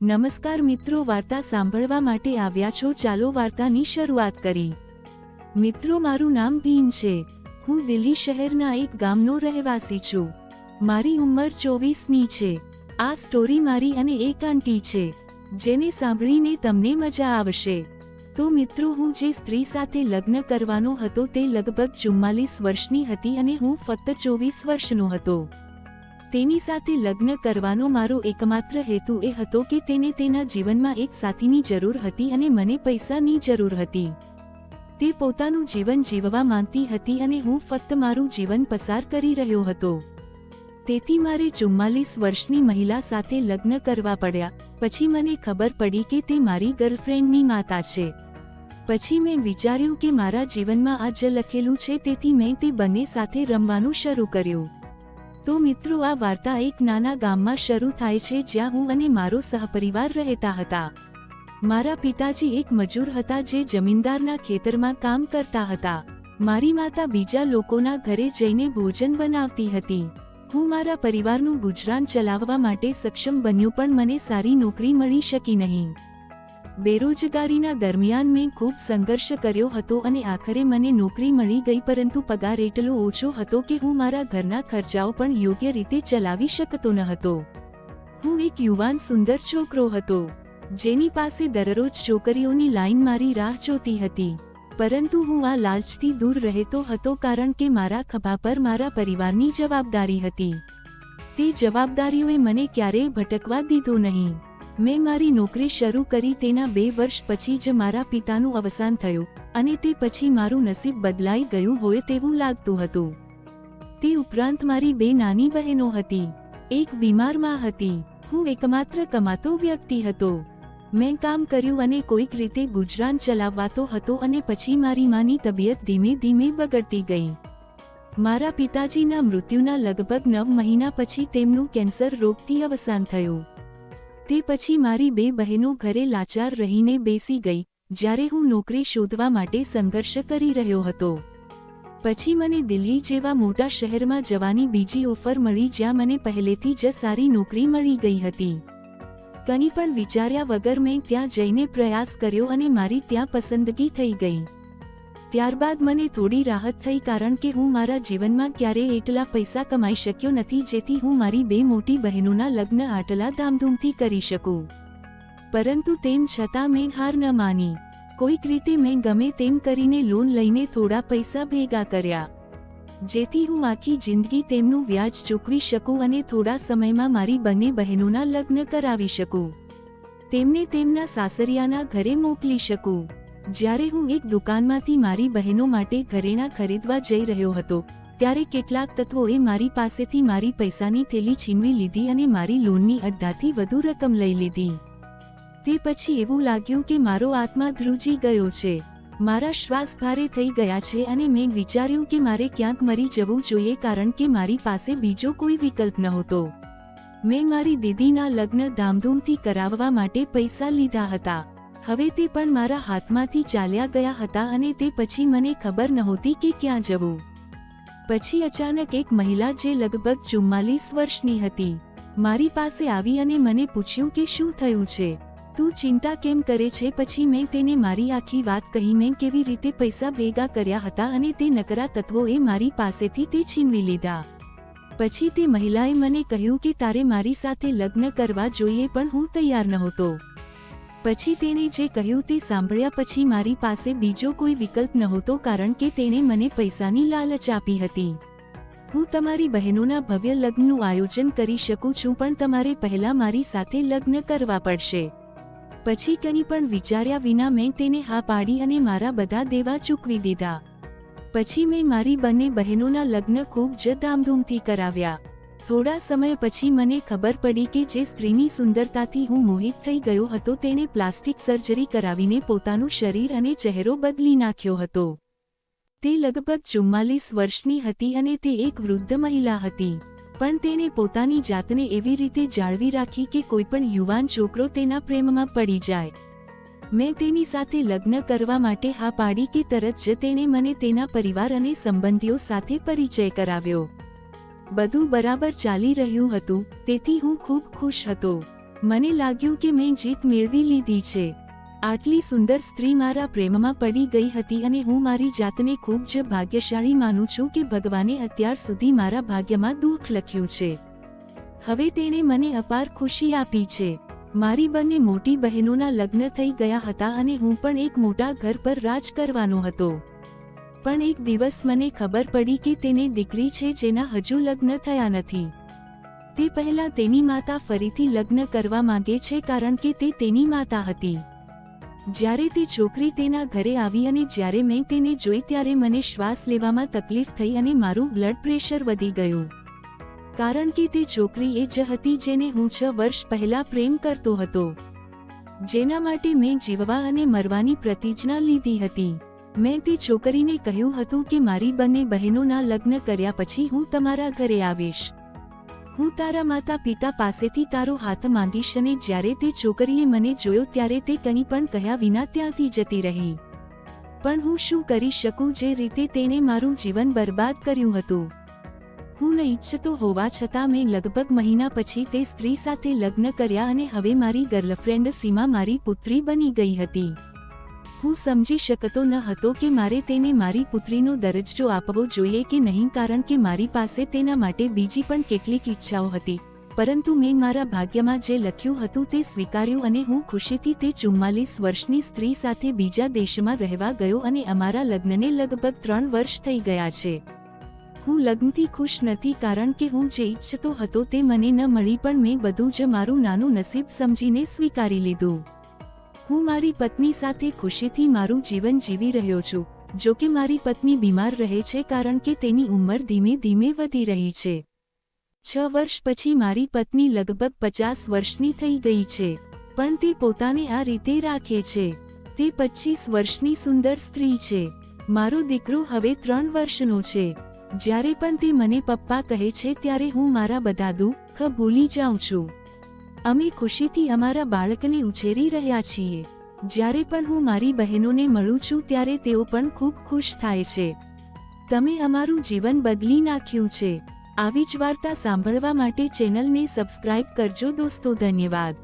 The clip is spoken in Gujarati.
નમસ્કાર મિત્રો, વાર્તા સાંભળવા માટે આવ્યા છો? ચાલો વાર્તાની શરૂઆત કરી। મિત્રો, મારું નામ ભીમ છે। હું દિલ્હી શહેરના એક ગામનો રહેવાસી છું। મારી ઉંમર 24ની છે। આ સ્ટોરી મારી અને એક આંટી છે, જેને સાંભળીને તમને મજા આવશે। તો મિત્રો, હું જે સ્ત્રી સાથે લગ્ન કરવાનો હતો તે લગભગ 44 વર્ષની હતી અને હું ફક્ત 24 વર્ષનો હતો। તેની સાથે લગ્ન કરવાનો મારો એકમાત્ર હેતુ એ હતો કે તેને તેના જીવનમાં એક સાથીની જરૂર હતી અને મને પૈસાની જરૂર હતી। તે પોતાનું જીવન જીવવા માંગતી હતી અને હું ફક્ત મારું જીવન પસાર કરી રહ્યો હતો। તેથી મારે 44 વર્ષની મહિલા સાથે લગ્ન કરવા પડ્યા। પછી મને ખબર પડી કે તે મારી ગર્લફ્રેન્ડની માતા છે। પછી મેં વિચાર્યું કે મારા જીવનમાં આ જ લખેલું છે, તેથી મેં તે બંને સાથે રમવાનું શરૂ કર્યું। તો મિત્રો, આ વાર્તા એક નાના ગામમાં શરૂ થાય છે જ્યાં હું અને મારો સહપરિવાર રહેતા હતા। મારા પિતાજી એક મજૂર હતા જે જમીનદારના ખેતરમાં કામ કરતા હતા। મારી માતા બીજા લોકોના ઘરે જઈને ભોજન બનાવતી હતી। હું મારા પરિવારનું ગુજરાન ચલાવવા માટે સક્ષમ બન્યો, પણ મને સારી નોકરી મળી શકી નહીં। બેરોજગારીના દરમિયાન મેં ખૂબ સંઘર્ષ કર્યો હતો અને આખરે મને નોકરી મળી ગઈ, પરંતુ પગાર એટલો ઓછો હતો કે હું મારા ઘરના ખર્ચાઓ પણ યોગ્ય રીતે ચલાવી શકતો ન હતો। હું એક યુવાન સુંદર છોકરો હતો, જેની પાસે દરરોજ છોકરીઓની લાઈન મારી રાહ જોતી હતી, પરંતુ હું આ લાલચથી દૂર રહેતો હતો કારણ કે મારા ખભા પર મારા પરિવારની જવાબદારી હતી। તે જવાબદારીઓએ મને ક્યારેય ભટકવા દીધો નહીં। મેં મારી નોકરી શરૂ કરી તેના 2 વર્ષ પછી જ મારા પિતાનું અવસાન થયું અને તે પછી મારું નસીબ બદલાઈ ગયું હોય તેવું લાગતું હતું। તે ઉપરાંત મારી 2 નાની બહેનો હતી, એક બીમાર માં હતી। હું એકમાત્ર કમાતો વ્યક્તિ હતો। મેં કામ કર્યું અને કોઈક રીતે ગુજરાન ચલાવવાતો હતો અને પછી મારી માની તબિયત ધીમે ધીમે બગડતી ગઈ। મારા પિતાજીના મૃત્યુના લગભગ 9 મહિના પછી તેમનું કેન્સર રોગથી અવસાન થયું। તે પછી મારી 2 બહેનો ઘરે લાચાર રહીને બેસી ગઈ, જ્યારે હું નોકરી શોધવા માટે સંઘર્ષ કરી રહ્યો હતો। પછી મને દિલ્હી જેવા મોટા શહેરમાં જવાની બીજી ઓફર મળી, જ્યાં મને પહેલેથી જ સારી નોકરી મળી ગઈ હતી। કંઈ પણ વિચાર્યા વગર મેં ત્યાં જઈને પ્રયાસ કર્યો અને મારી ત્યાં પસંદગી થઈ ગઈ। ત્યારબાદ મને થોડી રાહત થઈ કારણ કે હું મારા જીવનમાં ક્યારેય એટલા પૈસા કમાઈ શક્યો નથી જેથી હું મારી 2 મોટી બહેનોના લગ્ન આટલા ધામધૂમથી કરી શકું। પરંતુ તેમ છતાં મેં હાર ન માની। કોઈક રીતે મેં ગમે તેમ કરીને લોન લઈને થોડા પૈસા ભેગા કર્યા, જેથી હું આખી જિંદગી તેમનું વ્યાજ ચૂકવી શકું અને થોડા સમયમાં મારી બંને બહેનોના લગ્ન કરાવી શકું, તેમને તેમના સાસરિયાના ઘરે મોકલી શકું। જ્યારે હું એક દુકાનમાંથી મારી બહેનો માટે ઘરેણાં ખરીદવા જઈ રહ્યો હતો, ત્યારે કેટલાક તત્વોએ મારી પાસેથી મારી પૈસાની થેલી છીનવી લીધી અને મારી લોનની અડધાથી વધુ રકમ લઈ લીધી। તે પછી એવું લાગ્યું કે મારો આત્મા ધ્રુજી ગયો છે, મારા શ્વાસ ભારે થઈ ગયા છે અને મેં વિચાર્યું કે મારે ક્યાંક મરી જવું જોઈએ કારણ કે મારી પાસે બીજો કોઈ વિકલ્પ નહોતો। મેં મારી દીદીના લગ્ન ધામધૂમથી કરાવવા માટે પૈસા લીધા હતા। હવે તે પણ મારા હાથમાંથી ચાલ્યા ગયા હતા અને તે પછી મને ખબર નહોતી કે ક્યાં જવું। પછી અચાનક એક મહિલા જે લગભગ 44 વર્ષની હતી, મારી પાસે આવી અને મને પૂછ્યું કે શું થયું છે, તું ચિંતા કેમ કરે છે? પછી મેં તેને મારી આખી વાત કહી, મેં કેવી રીતે પૈસા ભેગા કર્યા હતા અને તે નકરા તત્વોએ મારી પાસેથી તે છીનવી લીધા। પછી તે મહિલાએ મને કહ્યું કે તારે મારી સાથે લગ્ન કરવા જોઈએ, પણ હું તૈયાર નહોતો। પછી તેણે જે કહ્યું તે સાંભળ્યા પછી મારી પાસે બીજો કોઈ વિકલ્પ નહોતો કારણ કે તેણે મને પૈસાની લાલચ આપી હતી। હું તમારી બહેનોના ભવ્ય લગ્નનું આયોજન કરી શકું છું, પણ તમારે પહેલા મારી સાથે લગ્ન કરવા પડશે। પછી કંઈ પણ વિચાર્યા વિના મેં તેને હા પાડી અને મારા બધા દેવા ચૂકવી દીધા। પછી મેં મારી બંને બહેનોના લગ્ન ખૂબ જ ધામધૂમથી કરાવ્યા। થોડા સમય પછી મને ખબર પડી કે જે સ્ત્રીની સુંદરતાથી હું મોહિત થઈ ગયો હતો તેણે પ્લાસ્ટિક સર્જરી કરાવીને પોતાનું શરીર અને ચહેરો બદલી નાખ્યો હતો। તે લગભગ 44 વર્ષની હતી અને તે એક વૃદ્ધ મહિલા હતી, પણ તેણે પોતાની જાતને એવી રીતે જાળવી રાખી કે કોઈપણ યુવાન છોકરો તેના પ્રેમમાં પડી જાય। મેં તેની સાથે લગ્ન કરવા માટે હા પાડી કે તરત જ તેણે મને તેના પરિવાર અને સંબંધીઓ સાથે પરિચય કરાવ્યો। બધું બરાબર ચાલી રહ્યું હતું, તેથી હું ખૂબ ખુશ હતો। મને લાગ્યું કે મેં જીત મેળવી લીધી છે. આટલી સુંદર સ્ત્રી મારા પ્રેમમાં પડી ગઈ હતી અને હું મારી જાતને ખૂબ જ ભાગ્યશાળી માનું છું કે ભગવાને અત્યાર સુધી મારા ભાગ્યમાં દુઃખ લખ્યું છે. હવે તેણે મને અપાર ખુશી આપી છે. મારી બંને મોટી બહેનોના લગ્ન થઈ ગયા હતા અને હું પણ એક મોટા ઘર પર રાજ કરવાનો હતો. પણ એક દિવસ મને ખબર પડી કે તેને દીકરી છે જેના હજુ લગ્ન થયા નથી. તે પહેલા તેની માતા ફરીથી લગ્ન કરવા માંગે છે કારણ કે તે તેની માતા હતી. જ્યારે તે છોકરી તેના ઘરે આવી અને જ્યારે મેં તેને જોઈ ત્યારે મને શ્વાસ લેવામાં તકલીફ થઈ અને મારું બ્લડ પ્રેશર વધી ગયું. કારણ કે તે છોકરી એ જ હતી જેને હું 6 વર્ષ પહેલા પ્રેમ કરતો હતો, જેના માટે મેં જીવવા અને મરવાની પ્રતિજ્ઞા લીધી હતી. મેં તે છોકરીને કહ્યું હતું કે મારી બંને બહેનોના લગ્ન કર્યા પછી હું તમારા ઘરે આવીશ. હું તારા માતા પિતા પાસેથી તારો હાથ માંગીશ. અને જ્યારે તે છોકરીએ મને જોયો ત્યારે તે કંઈ પણ કહ્યા વિના ત્યાંથી જતી રહી. પણ હું શું કરી શકું જે રીતે તેણે મારું જીવન બરબાદ કર્યું હતું. હું ન ઈચ્છતો હોવા છતાં મેં લગભગ મહિના પછી તે સ્ત્રી સાથે લગ્ન કર્યા અને હવે મારી ગર્લફ્રેન્ડ સીમા મારી પુત્રી બની ગઈ હતી. હું સમજી શકતો ન હતો કે મારે તેને મારી પુત્રીનો દરજ્જો આપવો જોઈએ કે નહીં, કારણ કે મારી પાસે તેના માટે બીજી પણ કેટલીક ઈચ્છાઓ હતી. પરંતુ મેં મારા ભાગ્યમાં જે લખ્યું હતું તે સ્વીકાર્યું અને હું ખુશીથી તે 44 વર્ષની સ્ત્રી સાથે બીજા દેશમાં રહેવા ગયો અને અમારા લગ્નને લગભગ 3 વર્ષ થઈ ગયા છે. હું લગ્નથી ખુશ નથી કારણ કે હું જે ઈચ્છતો હતો તે મને ન મળી, પણ મેં બધું જ મારું નાનું નસીબ સમજીને સ્વીકારી લીધું. હું મારી પત્ની સાથે ખુશીથી મારું જીવન જીવી રહ્યો છું. જો કે મારી પત્ની બીમાર રહે છે કારણ કે તેની ઉંમર ધીમે ધીમે વધી રહી છે. 6 વર્ષ પછી મારી પત્ની લગભગ 50 વર્ષની થઈ ગઈ છે, પણ તે પોતાને આ રીતે રાખે છે. તે 25 વર્ષની સુંદર સ્ત્રી છે. મારો દીકરો હવે 3 વર્ષનો છે. જ્યારે પણ તે મને પપ્પા કહે છે ત્યારે હું મારા બધા દુઃખ ભૂલી જાઉં છું. અમે ખુશીથી અમારા બાળકને ઉછેરી રહ્યા છીએ. જ્યારે પણ હું મારી બહેનોને મળું છું ત્યારે તેઓ પણ ખૂબ ખુશ થાય છે. તમે અમારું જીવન બદલી નાખ્યું છે. આવી જ વાર્તા સાંભળવા માટે ચેનલને સબસ્ક્રાઇબ કરજો દોસ્તો. ધન્યવાદ.